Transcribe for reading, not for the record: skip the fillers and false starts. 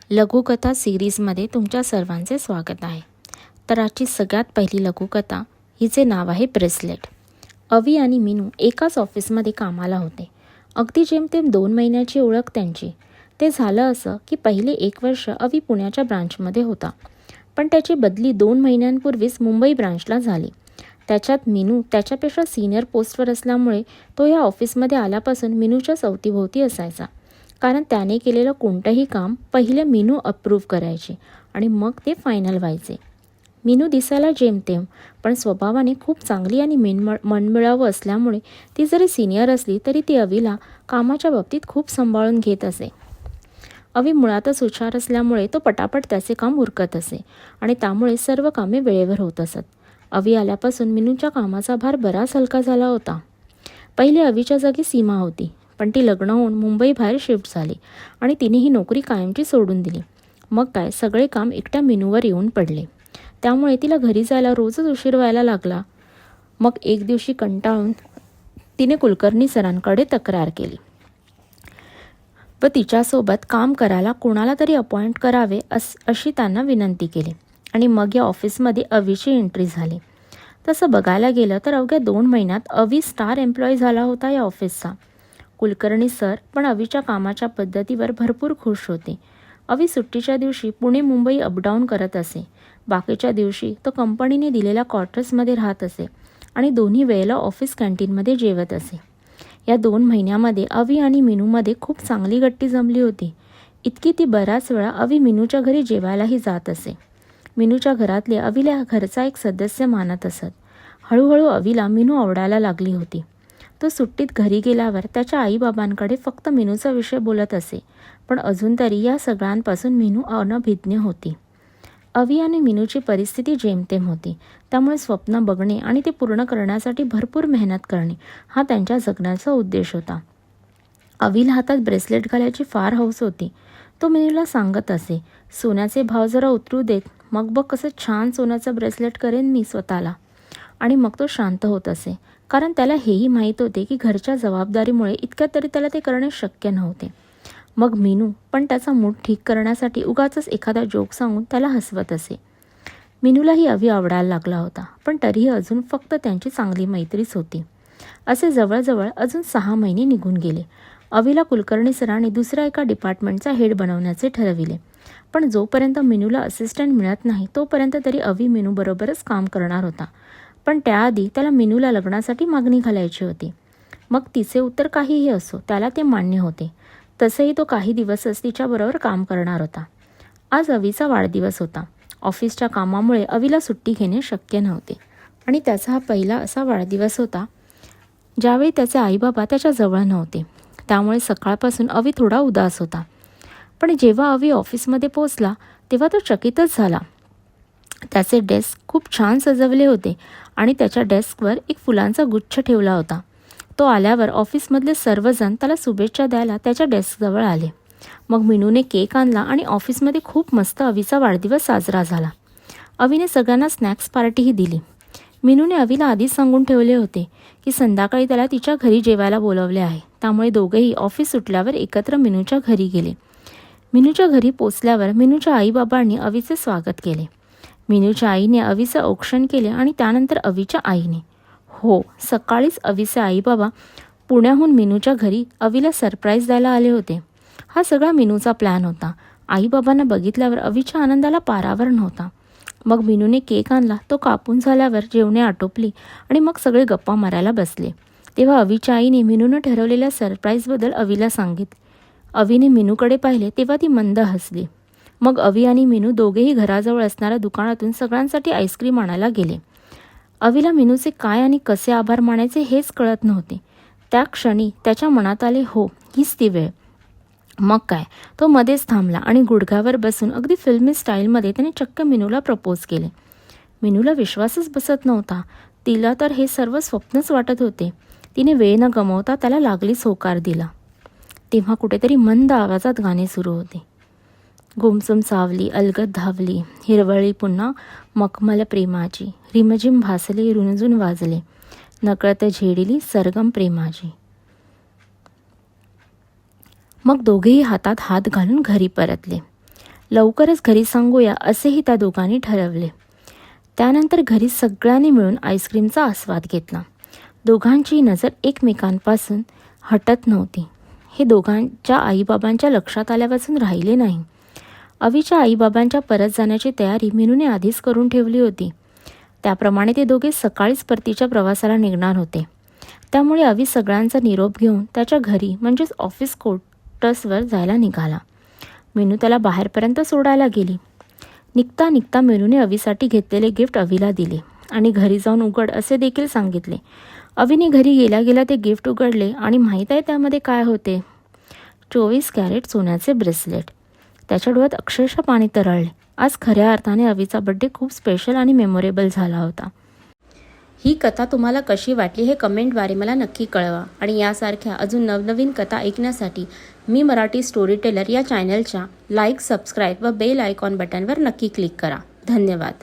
लघुकथा सिरीजमध्ये तुमच्या सर्वांचे स्वागत आहे. तर आजची सगळ्यात पहिली लघुकथा हिचे नाव आहे ब्रेसलेट. अवी आणि मीनू एकाच ऑफिसमध्ये कामाला होते. अगदी जेमतेम 2 महिन्याची ओळख त्यांची. ते झालं असं की पहिले 1 वर्ष अवी पुण्याच्या ब्रांचमध्ये होता, पण त्याची बदली 2 महिन्यांपूर्वीच मुंबई ब्रांचला झाली. त्याच्यात मीनू त्याच्यापेक्षा सिनियर पोस्टवर असल्यामुळे तो या ऑफिसमध्ये आल्यापासून मीनूच्याच अवतीभोवती असायचा, कारण त्याने केलेलं कोणतंही काम पहिले मीनू अप्रूव्ह करायचे आणि मग ते फायनल व्हायचे. मीनू दिसायला जेमतेम पण स्वभावाने खूप चांगली आणि मनमिळावं असल्यामुळे ती जरी सिनियर असली तरी ती अवीला कामाच्या बाबतीत खूप सांभाळून घेत असे. अवी मुळातच हुशार असल्यामुळे तो पटापट त्याचे काम उरकत असे आणि त्यामुळे सर्व कामे वेळेवर होत असत. अवी आल्यापासून मीनूच्या कामाचा भार बराच हलका झाला होता. पहिले अवीच्या जागी सीमा होती, पण ती लग्न होऊन मुंबई बाहेर शिफ्ट झाली आणि तिने ही नोकरी कायमची सोडून दिली. मग काय, सगळे काम एकट्या मीनूवर येऊन पडले. त्यामुळे तिला घरी जायला रोजच उशीर व्हायला लागला. मग एक दिवशी कंटाळून तिने कुलकर्णी सरांकडे तक्रार केली व तिच्यासोबत काम करायला कोणाला तरी अपॉइंट करावे अशी त्यांना विनंती केली आणि मग या ऑफिसमध्ये अवीची एंट्री झाली. तसं बघायला गेलं तर अवघ्या 2 महिन्यात अवी स्टार एम्प्लॉई झाला होता या ऑफिसचा. कुलकर्णी सर पण अवीच्या कामाच्या पद्धतीवर भरपूर खुश होते. अवी सुट्टीच्या दिवशी पुणे मुंबई अपडाऊन करत असे. बाकीच्या दिवशी तो कंपनीने दिलेल्या क्वार्टर्समध्ये राहत असे आणि दोन्ही वेळेला ऑफिस कॅन्टीनमध्ये जेवत असे. या 2 महिन्यामध्ये अवी आणि मीनूमध्ये खूप चांगली गट्टी जमली होती. इतकी ती बऱ्याच वेळा अवी मीनूच्या घरी जेवायलाही जात असे. मीनूच्या घरातले अवीला घरचा एक सदस्य मानत असत. हळूहळू अवीला मीनू आवडायला लागली होती. तो सुट्टीत घरी गेल्यावर त्याच्या आईबाबांकडे फक्त मीनूचा विषय बोलत असे, पण अजून तरी या सगळ्यांपासून मीनू अनभिज्ञ होती. अवी आणि मीनूची परिस्थिती जेमतेम होती, त्यामुळे स्वप्न बघणे आणि ते पूर्ण करण्यासाठी भरपूर मेहनत करणे हा त्यांच्या जगण्याचा उद्देश होता. अवीला हातात ब्रेसलेट घालायची फार हौस होती. तो मीनूला सांगत असे, सोन्याचे भाव जरा उतरू देत, मग बघ कसं छान सोन्याचं ब्रेसलेट करेन मी स्वतःला. आणि मग तो शांत होत असे, कारण त्याला हेही माहीत होते की घरच्या जबाबदारीमुळे इतक्यात तरी त्याला ते करणे शक्य नव्हते. मग मीनू पण त्याचा मूड ठीक करण्यासाठी उगाचच एखादा जोक सांगून त्याला हसवत असे. मीनूलाही अवी आवडायला लागला होता, पण तरीही अजून फक्त त्यांची चांगली मैत्रीच होती. असे जवळजवळ अजून 6 महिने निघून गेले. अवीला कुलकर्णी सरांनी दुसऱ्या एका डिपार्टमेंटचा हेड बनवण्याचे ठरविले, पण जोपर्यंत मीनूला असिस्टंट मिळत नाही तोपर्यंत तरी अवी मीनूबरोबरच काम करणार होता. पण त्याआधी त्याला मीनूला लग्नासाठी मागणी घालायची होती. मग तिचे उत्तर काहीही असो, त्याला ते मान्य होते. तसेही तो काही दिवसच तिच्याबरोबर काम करणार होता. आज अवीचा वाढदिवस होता. ऑफिसच्या कामामुळे अवीला सुट्टी घेणे शक्य नव्हते आणि त्याचा हा पहिला असा वाढदिवस होता ज्यावेळी त्याचे आईबाबा त्याच्या जवळ नव्हते. त्यामुळे सकाळपासून अवी थोडा उदास होता. पण जेव्हा अवी ऑफिसमध्ये पोहोचला तेव्हा तो चकितच झाला. त्याचे डेस्क खूप छान सजवले होते आणि त्याच्या डेस्कवर एक फुलांचा गुच्छ ठेवला होता. तो आल्यावर ऑफिसमधले सर्वजण त्याला शुभेच्छा द्यायला त्याच्या डेस्कजवळ आले. मग मीनूने केक आणला आणि ऑफिसमध्ये खूप मस्त अवीचा वाढदिवस साजरा झाला. अवीने सगळ्यांना स्नॅक्स पार्टीही दिली. मीनूने अवीला आधीच सांगून ठेवले होते की संध्याकाळी त्याला तिच्या घरी जेवायला बोलवले आहे. त्यामुळे दोघेही ऑफिस सुटल्यावर एकत्र मीनूच्या घरी गेले. मीनूच्या घरी पोचल्यावर मीनूच्या आईबाबांनी अवीचे स्वागत केले. मीनूच्या आईने अवीचे औक्षण केले आणि त्यानंतर अवीच्या आईने. हो, सकाळीच अवीचे आईबाबा पुण्याहून मीनूच्या घरी अवीला सरप्राईज द्यायला आले होते. हा सगळा मीनूचा प्लॅन होता. आईबाबांना बघितल्यावर अवीच्या आनंदाला पारावर नव्हता. मग मीनूने केक आणला. तो कापून झाल्यावर जेवणे आटोपली आणि मग सगळे गप्पा मारायला बसले. तेव्हा अवीच्या आईने मीनूनं ठरवलेल्या सरप्राईजबद्दल अवीला सांगितले. अवीने मीनूकडे पाहिले तेव्हा ती मंद हसली. मग अवी आणि मीनू दोघेही घराजवळ असणाऱ्या दुकानातून सगळ्यांसाठी आईस्क्रीम आणायला गेले. अवीला मीनूचे काय आणि कसे आभार मानायचे हेच कळत नव्हते. त्या क्षणी त्याच्या मनात आले, हो, हीच ती वेळ. मग काय, तो मध्येच थांबला आणि गुडघ्यावर बसून अगदी फिल्मी स्टाईलमध्ये त्याने चक्क मीनूला प्रपोज केले. मीनूला विश्वासच बसत नव्हता. तिला तर हे सर्व स्वप्नच वाटत होते. तिने वेळ न गमावता त्याला लागलीच होकार दिला. तेव्हा कुठेतरी मंद आवाजात गाणे सुरू होते. गुमसुम सावली अलगद धावली, हिरवळी पुन्हा मखमल प्रेमाची, रिमझिम भासले रुणझुन वाजले, नकळत झेडिली सरगम प्रेमाची. मग दोघेही हातात हात घालून घरी परतले. लवकरच घरी सांगूया असेही त्या दोघांनी ठरवले. त्यानंतर घरी सगळ्यांनी मिळून आईस्क्रीमचा आस्वाद घेतला. दोघांची नजर एकमेकांपासून हटत नव्हती. हे दोघांच्या आईबाबांच्या लक्षात आल्यापासून राहिले नाही. अवीच्या आईबाबांच्या परत जाण्याची तयारी मीनूने आधीच करून ठेवली होती. त्याप्रमाणे ते दोघे सकाळीच परतीच्या प्रवासाला निघणार होते. त्यामुळे अवी सगळ्यांचा निरोप घेऊन त्याच्या घरी म्हणजेच ऑफिस क्वार्टर्सवर जायला निघाला. मीनू त्याला बाहेरपर्यंत सोडायला गेली. निघता निघता मीनूने अवीसाठी घेतलेले गिफ्ट अवीला दिले आणि घरी जाऊन उघड असे देखील सांगितले. अवीने घरी गेल्या गेल्या ते गिफ्ट उघडले आणि माहीत आहे त्यामध्ये काय होते? 24 कॅरेट सोन्याचे ब्रेसलेट. त्याच्या डोळ्यात अक्षरशः पाणी तरळले. आज खऱ्या अर्थाने अवीचा बड्डे खूप स्पेशल आणि मेमोरेबल झाला होता. ही कथा तुम्हाला कशी वाटली हे कमेंटद्वारे मला नक्की कळवा आणि यासारख्या अजून नवनवीन कथा ऐकण्यासाठी मी मराठी स्टोरी टेलर या चॅनलच्या लाईक, सबस्क्राईब व बेल आयकॉन बटनवर नक्की क्लिक करा. धन्यवाद.